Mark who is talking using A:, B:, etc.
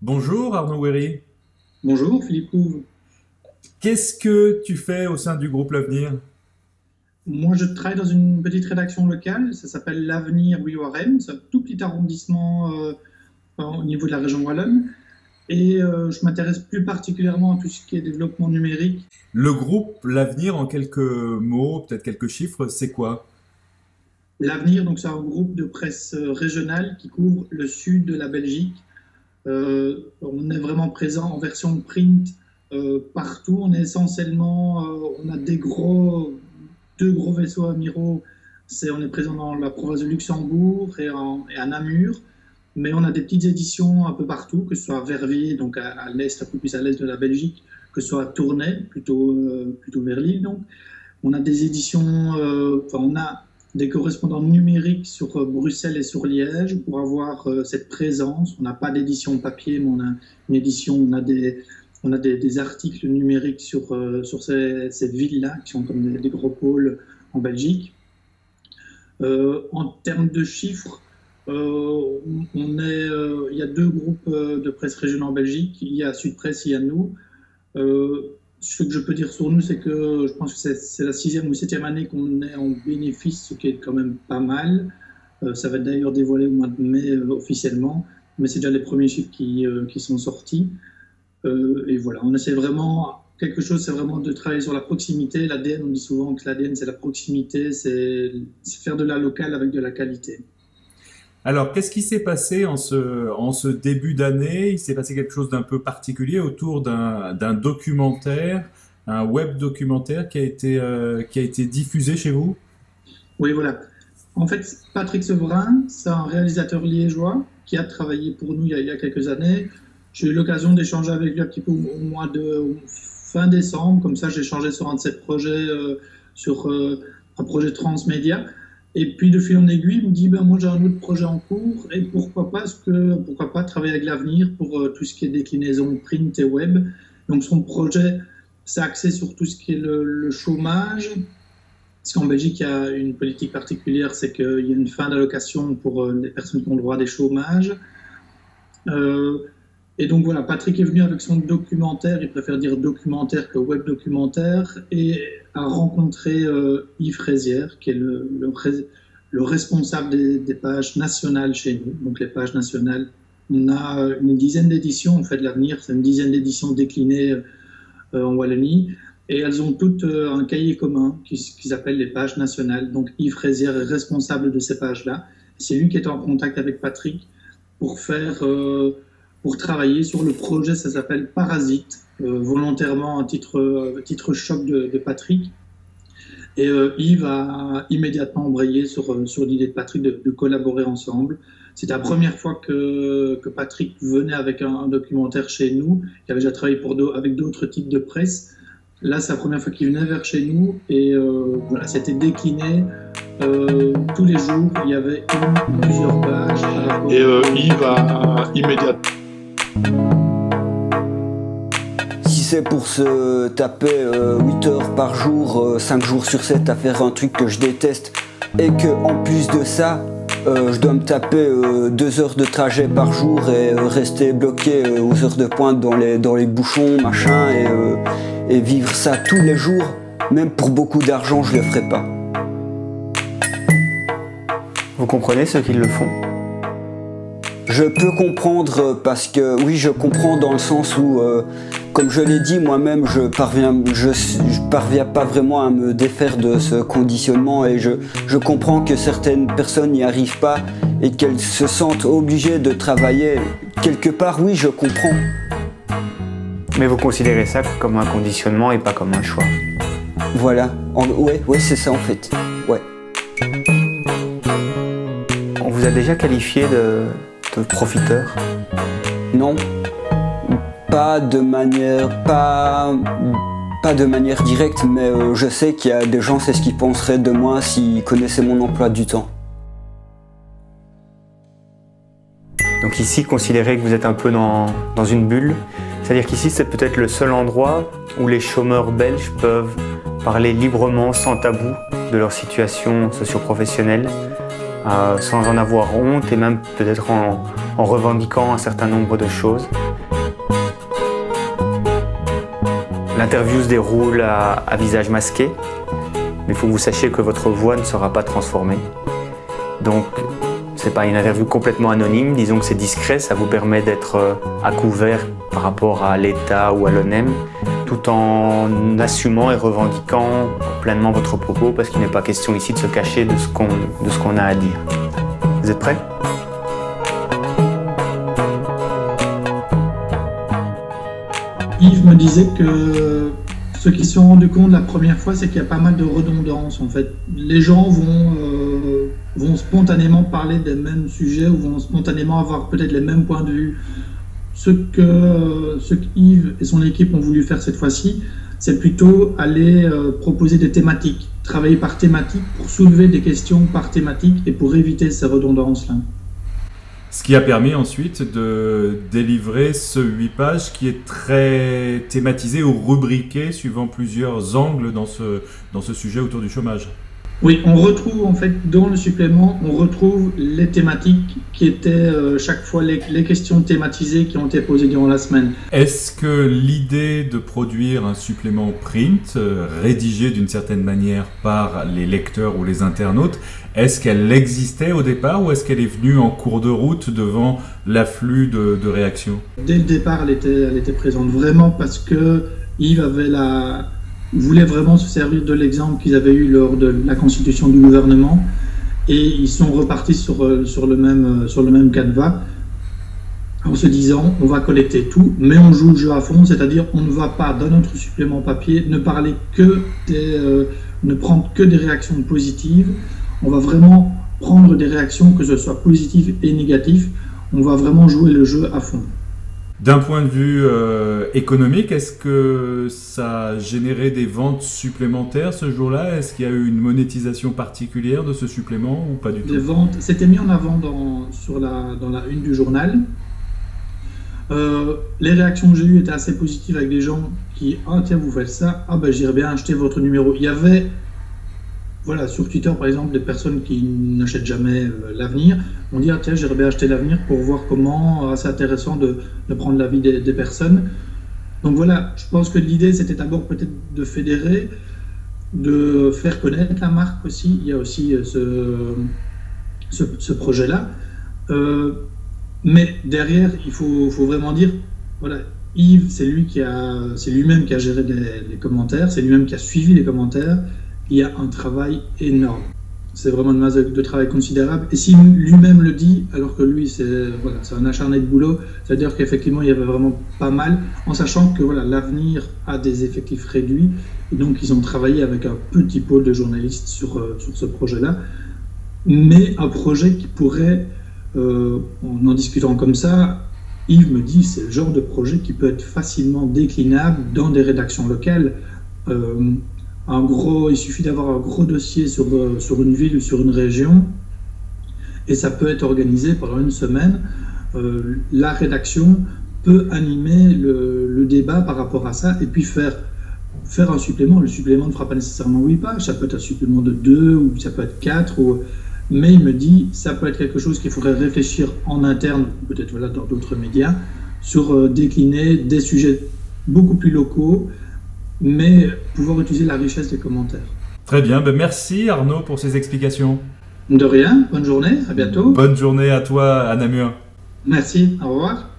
A: Bonjour Arnaud Wéry.
B: Bonjour Philippe Couve.
A: Qu'est-ce que tu fais au sein du groupe L'Avenir?
B: Moi je travaille dans une petite rédaction locale, ça s'appelle l'Avenir Wiwarem, c'est un tout petit arrondissement au niveau de la région wallonne. Et je m'intéresse plus particulièrement à tout ce qui est développement numérique.
A: Le groupe L'Avenir, en quelques mots, peut-être quelques chiffres, c'est quoi?
B: L'Avenir, donc c'est un groupe de presse régional qui couvre le sud de la Belgique. On est vraiment présent en version print partout. On est essentiellement, on a deux gros vaisseaux amiraux. On est présent dans la province de Luxembourg et à Namur. Mais on a des petites éditions un peu partout, que ce soit à Verviers, donc à l'est, un peu plus à l'est de la Belgique, que ce soit à Tournai, plutôt vers Lille. Donc, on a des éditions, on a des correspondants numériques sur Bruxelles et sur Liège pour avoir cette présence. On n'a pas d'édition papier, mais on a une édition, on a des articles numériques sur ces villes-là, qui sont comme des gros pôles en Belgique. En termes de chiffres, il y a deux groupes de presse régionaux en Belgique. Il y a Sud Presse, il y a nous. Ce que je peux dire sur nous, c'est que je pense que c'est la sixième ou septième année qu'on est en bénéfice, ce qui est quand même pas mal. Ça va être d'ailleurs dévoilé au mois de mai officiellement, mais c'est déjà les premiers chiffres qui sont sortis. Et voilà, on essaie vraiment, quelque chose, c'est vraiment de travailler sur la proximité. L'ADN, on dit souvent que l'ADN, c'est la proximité, c'est faire de la locale avec de la qualité.
A: Alors, qu'est-ce qui s'est passé en ce début d'année? Il s'est passé quelque chose d'un peu particulier autour d'un documentaire, un web documentaire qui a été diffusé chez vous?
B: Oui, voilà. En fait, Patrick Severin, c'est un réalisateur liégeois qui a travaillé pour nous il y a quelques années. J'ai eu l'occasion d'échanger avec lui un petit peu au mois de fin décembre. Comme ça, j'ai échangé sur un de ses projets, sur un projet transmédia. Et puis, de fil en aiguille, il me dit, ben, moi, j'ai un autre projet en cours. Et pourquoi pas travailler avec l'avenir pour tout ce qui est déclinaison print et web. Donc, son projet s'est axé sur tout ce qui est le chômage. Parce qu'en Belgique, il y a une politique particulière, c'est qu'il y a une fin d'allocation pour les personnes qui ont le droit des chômages. Euh, et donc voilà, Patrick est venu avec son documentaire, il préfère dire documentaire que web documentaire, et a rencontré Yves Fraisière, qui est le responsable des pages nationales chez nous. Donc les pages nationales, on a une dizaine d'éditions, on fait de l'avenir, c'est une dizaine d'éditions déclinées en Wallonie, et elles ont toutes un cahier commun qui s'appelle les pages nationales. Donc Yves Fraisière est responsable de ces pages-là. C'est lui qui est en contact avec Patrick pour pour travailler sur le projet, ça s'appelle Parasite, volontairement un titre choc de Patrick. Et Yves a immédiatement embrayé sur l'idée de Patrick de collaborer ensemble. C'était la première fois que Patrick venait avec un documentaire chez nous. Il avait déjà travaillé avec d'autres types de presse. Là, c'est la première fois qu'il venait vers chez nous. Et voilà, c'était décliné. Tous les jours, il y avait une ou plusieurs pages.
C: Et Yves a immédiatement.
D: Si c'est pour se taper 8 heures par jour, 5 jours sur 7 à faire un truc que je déteste, et que en plus de ça, je dois me taper 2 heures de trajet par jour et rester bloqué aux heures de pointe dans les bouchons, machin, et vivre ça tous les jours, même pour beaucoup d'argent, je le ferai pas.
E: Vous comprenez ceux qui le font?
D: Je peux comprendre parce que, oui, je comprends dans le sens où, comme je l'ai dit, moi-même, je parviens pas vraiment à me défaire de ce conditionnement, et je comprends que certaines personnes n'y arrivent pas et qu'elles se sentent obligées de travailler. Quelque part, oui, je comprends.
E: Mais vous considérez ça comme un conditionnement et pas comme un choix?
D: Voilà, ouais, c'est ça en fait, ouais.
E: On vous a déjà qualifié de profiteur?
D: Non, pas de manière directe, mais je sais qu'il y a des gens, c'est ce qu'ils penseraient de moi s'ils connaissaient mon emploi du temps.
E: Donc ici, considérez que vous êtes un peu dans une bulle. C'est-à-dire qu'ici, c'est peut-être le seul endroit où les chômeurs belges peuvent parler librement, sans tabou, de leur situation socio-professionnelle, sans en avoir honte, et même peut-être en revendiquant un certain nombre de choses. L'interview se déroule à visage masqué, mais il faut que vous sachiez que votre voix ne sera pas transformée. Donc, ce n'est pas une interview complètement anonyme, disons que c'est discret, ça vous permet d'être à couvert par rapport à l'État ou à l'ONEM, tout en assumant et revendiquant pleinement votre propos, parce qu'il n'est pas question ici de se cacher de ce qu'on a à dire. Vous êtes prêts ?
B: Yves me disait que ce qu'ils se sont rendus compte la première fois, c'est qu'il y a pas mal de redondance en fait. Les gens vont spontanément parler des mêmes sujets ou vont spontanément avoir peut-être les mêmes points de vue. Ce que Yves et son équipe ont voulu faire cette fois-ci, c'est plutôt aller proposer des thématiques, travailler par thématique pour soulever des questions par thématique et pour éviter ces redondances-là.
A: Ce qui a permis ensuite de délivrer ce 8 pages qui est très thématisé ou rubriqué suivant plusieurs angles dans ce sujet autour du chômage.
B: Oui, on retrouve en fait dans le supplément, on retrouve les thématiques qui étaient chaque fois les questions thématisées qui ont été posées durant la semaine.
A: Est-ce que l'idée de produire un supplément print, rédigé d'une certaine manière par les lecteurs ou les internautes, est-ce qu'elle existait au départ ou est-ce qu'elle est venue en cours de route devant l'afflux de réactions ?
B: Dès le départ, elle était présente vraiment parce que Yves voulait vraiment se servir de l'exemple qu'ils avaient eu lors de la constitution du gouvernement et ils sont repartis sur le même canevas en se disant on va collecter tout mais on joue le jeu à fond, c'est-à-dire on ne va pas dans notre supplément papier ne prendre que des réactions positives, on va vraiment prendre des réactions que ce soit positives et négatives, on va vraiment jouer le jeu à fond.
A: D'un point de vue économique, est-ce que ça a généré des ventes supplémentaires ce jour-là ? Est-ce qu'il y a eu une monétisation particulière de ce supplément ou pas du tout ?
B: Les ventes, c'était mis en avant dans la une du journal. Les réactions que j'ai eues étaient assez positives avec des gens qui « Ah tiens, vous faites ça, ah ben j'irais bien acheter votre numéro ». Il y avait, voilà, sur Twitter par exemple, des personnes qui n'achètent jamais l'avenir. On dit « Ah tiens, j'irais bien acheter l'avenir pour voir comment, c'est intéressant de prendre l'avis des personnes ». Donc voilà, je pense que l'idée c'était d'abord peut-être de fédérer, de faire connaître la marque aussi. Il y a aussi ce projet-là. Mais derrière, il faut vraiment dire, voilà, Yves, c'est lui-même qui a géré les commentaires, c'est lui-même qui a suivi les commentaires. Il y a un travail énorme. C'est vraiment une masse de travail considérable. Et si lui-même le dit, alors que lui, c'est un acharné de boulot, c'est-à-dire qu'effectivement, il y avait vraiment pas mal, en sachant que voilà, l'avenir a des effectifs réduits. Et donc, ils ont travaillé avec un petit pôle de journalistes sur ce projet-là. Mais un projet qui pourrait, en discutant comme ça, Yves me dit, c'est le genre de projet qui peut être facilement déclinable dans des rédactions locales. Il suffit d'avoir un gros dossier sur une ville ou sur une région et ça peut être organisé pendant une semaine. La rédaction peut animer le débat par rapport à ça et puis faire un supplément. Le supplément ne fera pas nécessairement 8 pages, ça peut être un supplément de 2 ou ça peut être 4. Mais il me dit ça peut être quelque chose qu'il faudrait réfléchir en interne, peut-être dans d'autres médias, sur décliner des sujets beaucoup plus locaux, mais pouvoir utiliser la richesse des commentaires.
A: Très bien, merci Arnaud pour ces explications.
B: De rien, bonne journée, à bientôt.
A: Bonne journée à toi à Namur.
B: Merci, au revoir.